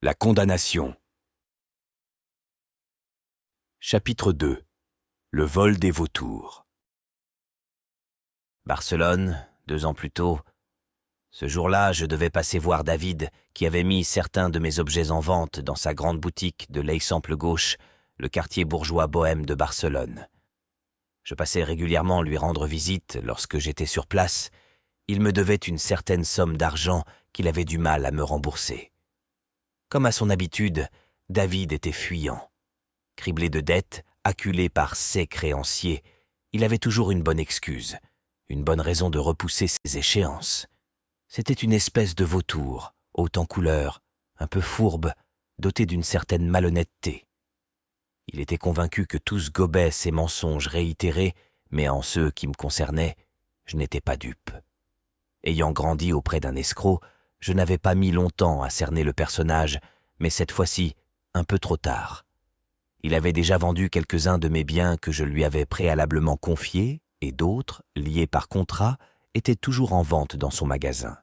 La condamnation. Chapitre 2. Le vol des vautours. Barcelone, 2 ans plus tôt. Ce jour-là, je devais passer voir David, qui avait mis certains de mes objets en vente dans sa grande boutique de l'Eixample-Gauche, le quartier bourgeois bohème de Barcelone. Je passais régulièrement lui rendre visite lorsque j'étais sur place. Il me devait une certaine somme d'argent qu'il avait du mal à me rembourser. Comme à son habitude, David était fuyant. Criblé de dettes, acculé par ses créanciers, il avait toujours une bonne excuse, une bonne raison de repousser ses échéances. C'était une espèce de vautour, haut en couleur, un peu fourbe, doté d'une certaine malhonnêteté. Il était convaincu que tous gobaient ses mensonges réitérés, mais en ceux qui me concernaient, je n'étais pas dupe. Ayant grandi auprès d'un escroc, je n'avais pas mis longtemps à cerner le personnage, mais cette fois-ci, un peu trop tard. Il avait déjà vendu quelques-uns de mes biens que je lui avais préalablement confiés, et d'autres, liés par contrat, étaient toujours en vente dans son magasin.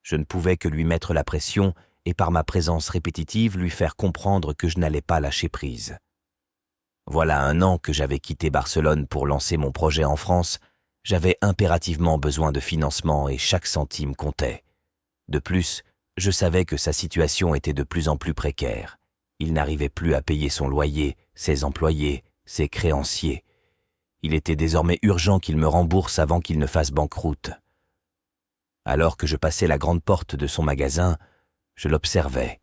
Je ne pouvais que lui mettre la pression et par ma présence répétitive lui faire comprendre que je n'allais pas lâcher prise. Voilà 1 an que j'avais quitté Barcelone pour lancer mon projet en France. J'avais impérativement besoin de financement et chaque centime comptait. De plus, je savais que sa situation était de plus en plus précaire. Il n'arrivait plus à payer son loyer, ses employés, ses créanciers. Il était désormais urgent qu'il me rembourse avant qu'il ne fasse banqueroute. Alors que je passais la grande porte de son magasin, je l'observais.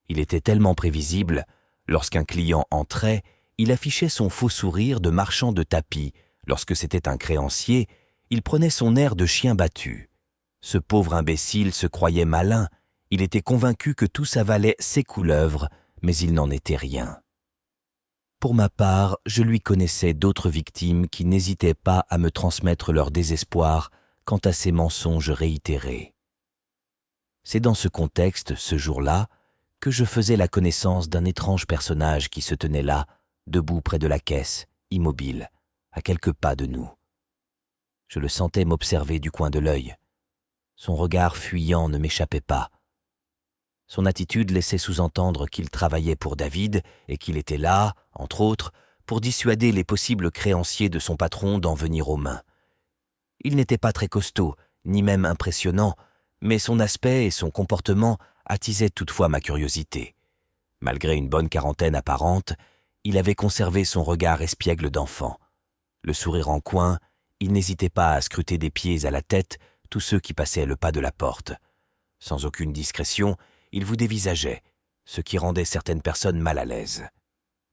Il était tellement prévisible, lorsqu'un client entrait, il affichait son faux sourire de marchand de tapis. Lorsque c'était un créancier, il prenait son air de chien battu. Ce pauvre imbécile se croyait malin, il était convaincu que tout ça valait ses couleuvres, mais il n'en était rien. Pour ma part, je lui connaissais d'autres victimes qui n'hésitaient pas à me transmettre leur désespoir quant à ces mensonges réitérés. C'est dans ce contexte, ce jour-là, que je faisais la connaissance d'un étrange personnage qui se tenait là, debout près de la caisse, immobile, à quelques pas de nous. Je le sentais m'observer du coin de l'œil. Son regard fuyant ne m'échappait pas. Son attitude laissait sous-entendre qu'il travaillait pour David et qu'il était là, entre autres, pour dissuader les possibles créanciers de son patron d'en venir aux mains. Il n'était pas très costaud, ni même impressionnant, mais son aspect et son comportement attisaient toutefois ma curiosité. Malgré une bonne quarantaine apparente, il avait conservé son regard espiègle d'enfant. Le sourire en coin, il n'hésitait pas à scruter des pieds à la tête tous ceux qui passaient le pas de la porte. Sans aucune discrétion, il vous dévisageait, ce qui rendait certaines personnes mal à l'aise.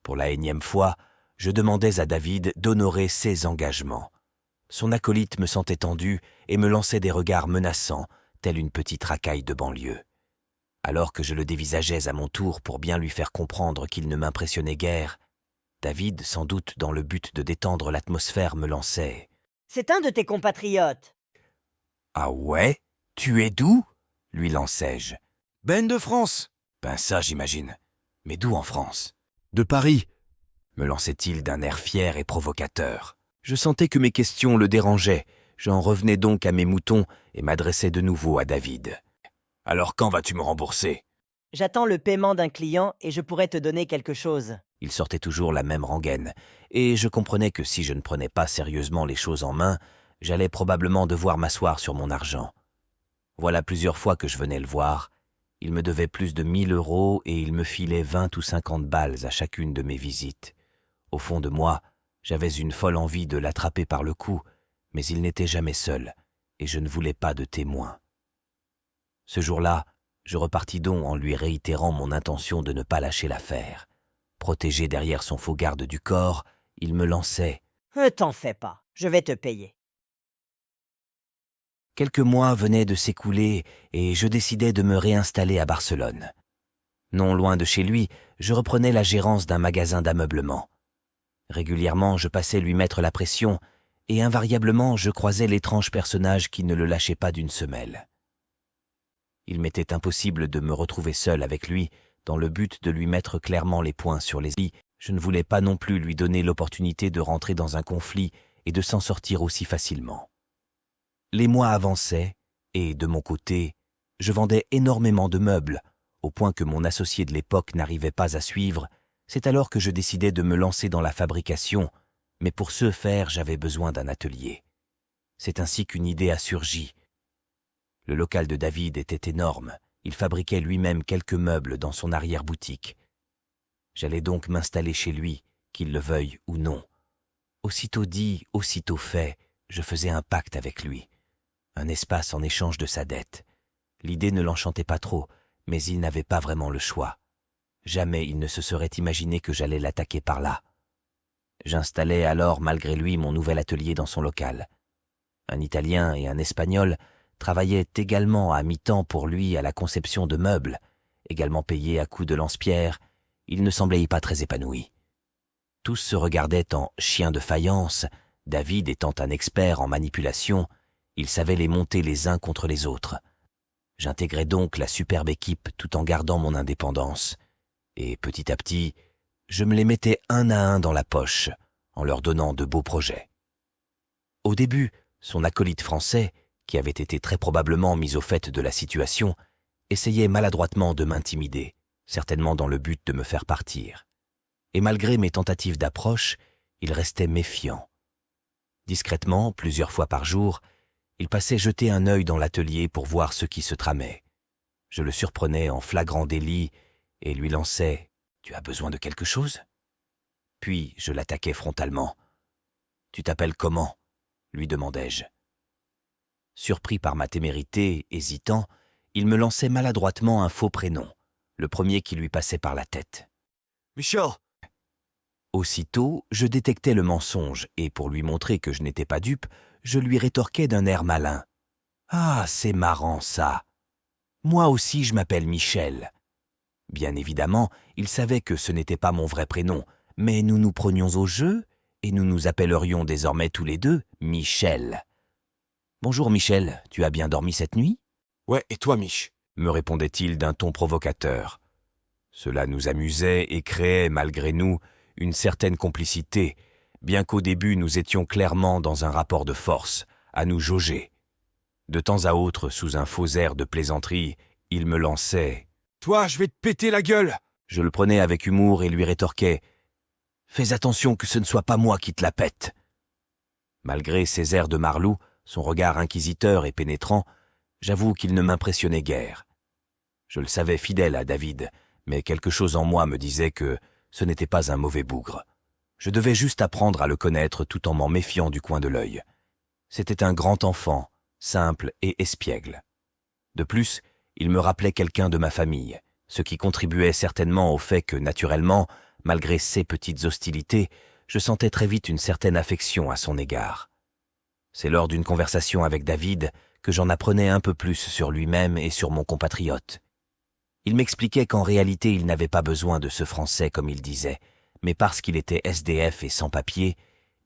Pour la énième fois, je demandais à David d'honorer ses engagements. Son acolyte me sentait tendu et me lançait des regards menaçants, telle une petite racaille de banlieue. Alors que je le dévisageais à mon tour pour bien lui faire comprendre qu'il ne m'impressionnait guère, David, sans doute dans le but de détendre l'atmosphère, me lançait. « C'est un de tes compatriotes. »« Ah ouais? Tu es d'où ?» lui lançai-je. « Ben de France. »« Ben ça, j'imagine. Mais d'où en France ?»« De Paris. » me lançait-il d'un air fier et provocateur. Je sentais que mes questions le dérangeaient. J'en revenais donc à mes moutons et m'adressais de nouveau à David. « Alors quand vas-tu me rembourser ?»« J'attends le paiement d'un client et je pourrais te donner quelque chose. » Il sortait toujours la même rengaine, et je comprenais que si je ne prenais pas sérieusement les choses en main, j'allais probablement devoir m'asseoir sur mon argent. Voilà plusieurs fois que je venais le voir. Il me devait plus de 1 000 € et il me filait 20 ou 50 balles à chacune de mes visites. Au fond de moi, j'avais une folle envie de l'attraper par le cou, mais il n'était jamais seul, et je ne voulais pas de témoin. Ce jour-là, je repartis donc en lui réitérant mon intention de ne pas lâcher l'affaire. Protégé derrière son faux garde du corps, il me lançait. « Ne t'en fais pas, je vais te payer. » Quelques mois venaient de s'écouler et je décidai de me réinstaller à Barcelone. Non loin de chez lui, je reprenais la gérance d'un magasin d'ameublement. Régulièrement, je passais lui mettre la pression et invariablement, je croisais l'étrange personnage qui ne le lâchait pas d'une semelle. Il m'était impossible de me retrouver seul avec lui dans le but de lui mettre clairement les points sur les i. Je ne voulais pas non plus lui donner l'opportunité de rentrer dans un conflit et de s'en sortir aussi facilement. Les mois avançaient et, de mon côté, je vendais énormément de meubles, au point que mon associé de l'époque n'arrivait pas à suivre. C'est alors que je décidai de me lancer dans la fabrication, mais pour ce faire, j'avais besoin d'un atelier. C'est ainsi qu'une idée a surgi. Le local de David était énorme. Il fabriquait lui-même quelques meubles dans son arrière-boutique. J'allais donc m'installer chez lui, qu'il le veuille ou non. Aussitôt dit, aussitôt fait, je faisais un pacte avec lui. Un espace en échange de sa dette. L'idée ne l'enchantait pas trop, mais il n'avait pas vraiment le choix. Jamais il ne se serait imaginé que j'allais l'attaquer par là. J'installai alors, malgré lui, mon nouvel atelier dans son local. Un Italien et un Espagnol travaillaient également à mi-temps pour lui à la conception de meubles, également payés à coups de lance-pierre. Il ne semblait pas très épanoui. Tous se regardaient en chiens de faïence. David étant un expert en manipulation, il savait les monter les uns contre les autres. J'intégrai donc la superbe équipe tout en gardant mon indépendance. Et petit à petit, je me les mettais un à un dans la poche, en leur donnant de beaux projets. Au début, son acolyte français, qui avait été très probablement mis au fait de la situation, essayait maladroitement de m'intimider, certainement dans le but de me faire partir. Et malgré mes tentatives d'approche, il restait méfiant. Discrètement, plusieurs fois par jour, il passait jeter un œil dans l'atelier pour voir ce qui se tramait. Je le surprenais en flagrant délit et lui lançais « Tu as besoin de quelque chose ?» Puis je l'attaquais frontalement. « Tu t'appelles comment ?» lui demandai-je. Surpris par ma témérité, hésitant, il me lançait maladroitement un faux prénom, le premier qui lui passait par la tête. « Michel !» Aussitôt, je détectais le mensonge et pour lui montrer que je n'étais pas dupe, je lui rétorquais d'un air malin. « Ah, c'est marrant ça. Moi aussi je m'appelle Michel. » Bien évidemment, il savait que ce n'était pas mon vrai prénom, mais nous nous prenions au jeu et nous nous appellerions désormais tous les deux Michel. « Bonjour Michel, tu as bien dormi cette nuit ?» « Ouais, et toi, Mich ?» me répondait-il d'un ton provocateur. Cela nous amusait et créait, malgré nous, une certaine complicité, bien qu'au début nous étions clairement dans un rapport de force, à nous jauger. De temps à autre, sous un faux air de plaisanterie, il me lançait « Toi, je vais te péter la gueule !» Je le prenais avec humour et lui rétorquais « Fais attention que ce ne soit pas moi qui te la pète !» Malgré ses airs de marlou, son regard inquisiteur et pénétrant, j'avoue qu'il ne m'impressionnait guère. Je le savais fidèle à David, mais quelque chose en moi me disait que ce n'était pas un mauvais bougre. Je devais juste apprendre à le connaître tout en m'en méfiant du coin de l'œil. C'était un grand enfant, simple et espiègle. De plus, il me rappelait quelqu'un de ma famille, ce qui contribuait certainement au fait que, naturellement, malgré ses petites hostilités, je sentais très vite une certaine affection à son égard. C'est lors d'une conversation avec David que j'en apprenais un peu plus sur lui-même et sur mon compatriote. Il m'expliquait qu'en réalité il n'avait pas besoin de ce Français comme il disait, mais parce qu'il était SDF et sans papier,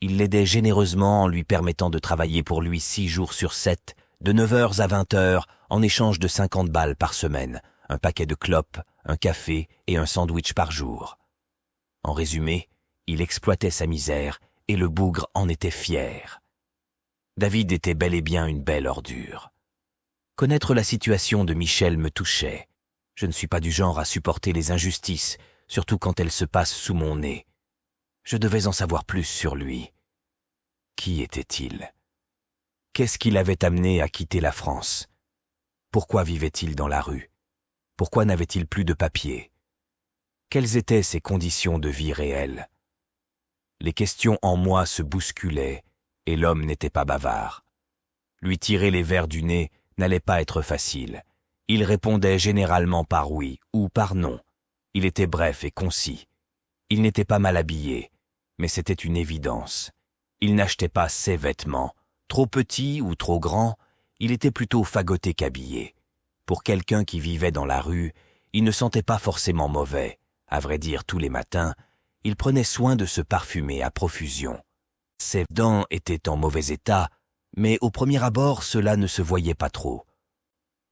il l'aidait généreusement en lui permettant de travailler pour lui 6 jours sur 7, de 9h à 20h, en échange de 50 balles par semaine, un paquet de clopes, un café et un sandwich par jour. En résumé, il exploitait sa misère et le bougre en était fier. David était bel et bien une belle ordure. Connaître la situation de Michel me touchait. Je ne suis pas du genre à supporter les injustices, surtout quand elles se passent sous mon nez. Je devais en savoir plus sur lui. Qui était-il? Qu'est-ce qui l'avait amené à quitter la France? Pourquoi vivait-il dans la rue? Pourquoi n'avait-il plus de papier? Quelles étaient ses conditions de vie réelles? Les questions en moi se bousculaient, et l'homme n'était pas bavard. Lui tirer les vers du nez n'allait pas être facile. Il répondait généralement par oui ou par non. Il était bref et concis. Il n'était pas mal habillé, mais c'était une évidence. Il n'achetait pas ses vêtements. Trop petits ou trop grands, il était plutôt fagoté qu'habillé. Pour quelqu'un qui vivait dans la rue, il ne sentait pas forcément mauvais. À vrai dire, tous les matins, il prenait soin de se parfumer à profusion. Ses dents étaient en mauvais état, mais au premier abord, cela ne se voyait pas trop.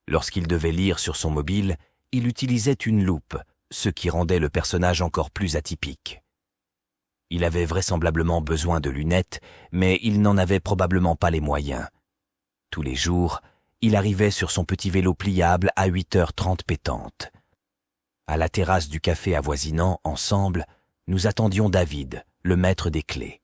Lorsqu'il devait lire sur son mobile, il utilisait une loupe, ce qui rendait le personnage encore plus atypique. Il avait vraisemblablement besoin de lunettes, mais il n'en avait probablement pas les moyens. Tous les jours, il arrivait sur son petit vélo pliable à 8h30 pétantes. À la terrasse du café avoisinant, ensemble, nous attendions David, le maître des clés.